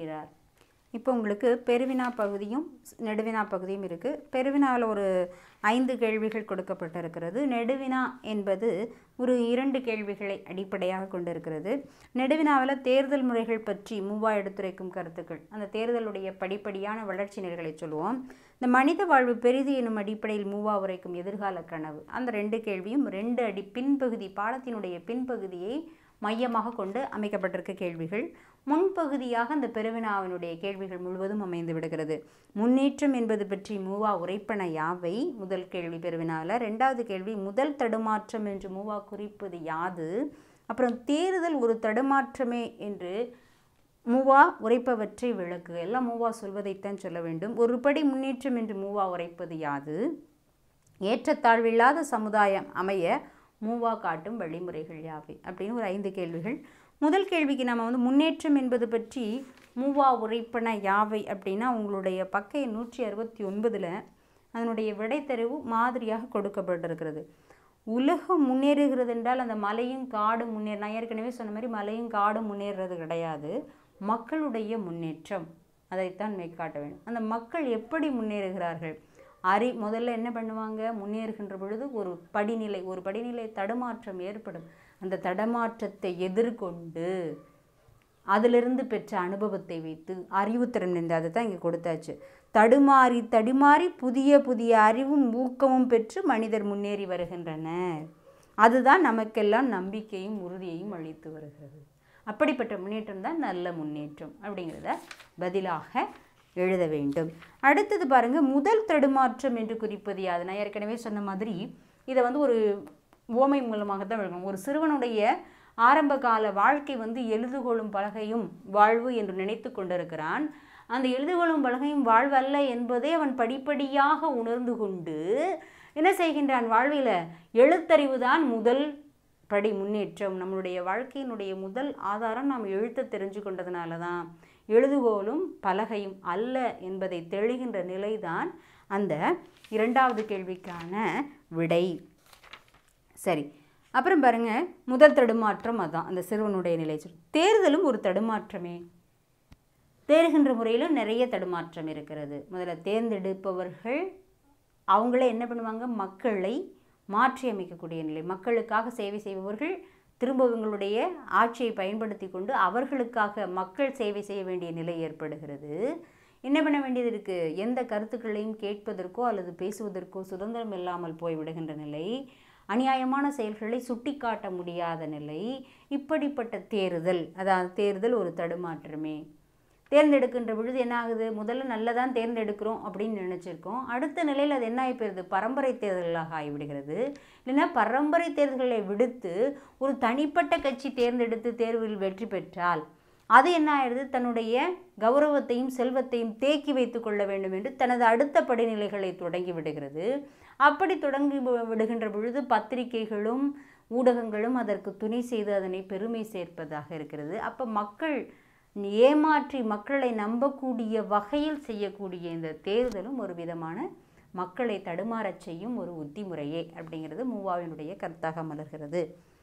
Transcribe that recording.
முயற்சிக்கிறார். இப்போ உங்களுக்கு பெருவினா பகுதியும் நெடுவினா பகுதியும் இருக்குது. பெருவினாவில் ஒரு 5 கேள்விகள் கொடுக்கப்பட்டிருக்கிறது. நெடுவினா என்பது ஒரு 2 கேள்விகளை அடிப்படையாக கொண்டிருக்கிறது. நெடுவினாவில் தேர்தல் முறைகள் பற்றி மூவா எடுத்துரைக்கும் கருத்துக்கள், அந்த தேர்தலுடைய படிப்படியான வளர்ச்சி நிலைகளை சொல்லுவோம். இந்த மனித வாழ்வு பெரிது எனும் அடிப்படையில் மூவா உரைக்கும் எதிர்கால கனவு, அந்த 2 கேள்வியும் 2 பின்பகுதி, பாடத்தினுடைய பின்பகுதியை மையமாக கொண்டு அமைக்கப்பட்டிருக்க கேள்விகள். முன்பகுதியாக அந்த பெருவினாவினுடைய கேள்விகள் முழுவதும் அமைந்து விடுகிறது. முன்னேற்றம் என்பது பற்றி மூவா உரைப்பன யாவை? முதல் கேள்வி பெருவினாவில். 2வது கேள்வி முதல் தடுமாற்றம் என்று மூவா குறிப்பது யாது? அப்புறம் தேர்தல் ஒரு தடுமாற்றமே என்று மூவா உரைப்பவற்றை விளக்குக. எல்லாம் மூவா சொல்வதைத்தான் சொல்ல வேண்டும். ஒரு படி முன்னேற்றம் என்று மூவா உரைப்பது யாது? ஏற்றத்தாழ்வில்லாத சமுதாயம் அமைய மூவா காட்டும் வழிமுறைகள் யாவை? அப்படின்னு ஒரு 5 கேள்விகள். முதல் கேள்விக்கு நம்ம முன்னேற்றம் என்பது பற்றி மூவா உரைப்பன யாவை அப்படின்னா உங்களுடைய பக்க 169 அதனுடைய விடைத்தெரிவு மாதிரியாக கொடுக்கப்பட்டிருக்கிறது. உலகம் முன்னேறுகிறது என்றால் அந்த மலையும் காடும் நான் ஏற்கனவே சொன்ன மாதிரி மலையும் காடும் முன்னேறுறது கிடையாது. மக்களுடைய முன்னேற்றம், அதைத்தான் மேற்காட்ட வேண்டும். அந்த மக்கள் எப்படி முன்னேறுகிறார்கள்? முதல்ல என்ன பண்ணுவாங்க? முன்னேறுகின்ற பொழுது ஒரு படிநிலை தடுமாற்றம் ஏற்படும். அந்த தடுமாற்றத்தை எதிர்கொண்டு அதிலிருந்து பெற்ற அனுபவத்தை வைத்து அறிவுத்திறன் என்று அதை தான் இங்கே கொடுத்தாச்சு. தடுமாறி புதிய அறிவும் ஊக்கமும் பெற்று மனிதர் முன்னேறி வருகின்றனர். அதுதான் நமக்கெல்லாம் நம்பிக்கையும் உறுதியையும் அளித்து வருகிறது. அப்படிப்பட்ட முன்னேற்றம் தான் நல்ல முன்னேற்றம் அப்படிங்கிறத பதிலாக எழுத வேண்டும். அடுத்தது பாருங்க, முதல் தடுமாற்றம் என்று குறிப்பது யாது? நான் ஏற்கனவே சொன்ன மாதிரி இதை ஒரு ஓமை மூலமாக தான் எழுதணும். ஒரு சிறுவனுடைய ஆரம்ப கால வாழ்க்கை எழுதுகோளும் பலகையும் வாழ்வு என்று நினைத்து கொண்டிருக்கிறான். அந்த எழுதுகோளும் பலகையும் வாழ்வு அல்ல என்பதை அவன் படிப்படியாக உணர்ந்து கொண்டு என்ன செய்கின்றான்? வாழ்வில் எழுத்தறிவு தான் முதல் படி முன்னேற்றம். நம்மளுடைய வாழ்க்கையினுடைய முதல் ஆதாரம் நாம் எழுத்த தெரிஞ்சு கொண்டதுனால தான். எழுதுகோலும் பலகையும் அல்ல என்பதை தெளிகின்ற நிலைதான் அந்த 2வது கேள்விக்கான விடை. சரி, அப்புறம் பாருங்க, முதல் தடுமாற்றம் அதான் அந்த சிறுவனுடைய நிலை. தேர்தலும் ஒரு தடுமாற்றமே. தேர்கின்ற முறையிலும் நிறைய தடுமாற்றம் இருக்கிறது. முதல்ல தேர்ந்தெடுப்பவர்கள் அவங்களே என்ன பண்ணுவாங்க? மக்களை மாற்றி அமைக்கக்கூடிய நிலை. மக்களுக்காக சேவை செய்பவர்கள் திரும்ப இவங்களுடைய ஆட்சியை பயன்படுத்தி கொண்டு அவர்களுக்காக மக்கள் சேவை செய்ய வேண்டிய நிலை ஏற்படுகிறது. என்ன பண்ண வேண்டியது இருக்குது? எந்த கருத்துக்களையும் கேட்பதற்கோ அல்லது பேசுவதற்கோ சுதந்திரம் இல்லாமல் போய்விடுகின்ற நிலை, அநியாயமான செயல்களை சுட்டி காட்ட முடியாத நிலை. இப்படிப்பட்ட தேர்தல், அதாவது தேர்தல் ஒரு தடுமாற்றமே. தேர்ந்தெடுக்கின்ற பொழுது என்ன ஆகுது? முதல்ல நல்லதான் தேர்ந்தெடுக்கிறோம் அப்படின்னு நினச்சிருக்கோம். அடுத்த நிலையில் அது என்ன ஆகிப்போயிருது? பரம்பரை தேர்தலாக ஆகிவிடுகிறது. இல்லைன்னா பரம்பரை தேர்தல்களை விடுத்து ஒரு தனிப்பட்ட கட்சி தேர்ந்தெடுத்து தேர்வில் வெற்றி பெற்றால் அது என்ன ஆயிடுது? தன்னுடைய கௌரவத்தையும் செல்வத்தையும் தேக்கி வைத்து கொள்ள வேண்டும் என்று தனது அடுத்த படிநிலைகளை தொடங்கி விடுகிறது. அப்படி தொடங்கி விடுகின்ற பொழுது பத்திரிகைகளும் ஊடகங்களும் அதற்கு துணை செய்து அதனை பெருமை சேர்ப்பதாக இருக்கிறது. அப்போ மக்கள் ஏமாற்றி மக்களை நம்பக்கூடிய வகையில் செய்யக்கூடிய இந்த தேர்தலும் ஒரு விதமான மக்களை தடுமாறச் செய்யும் ஒரு உத்தி முறையே அப்படிங்கிறது மூவாவினுடைய கருத்தாக மலர்கிறது.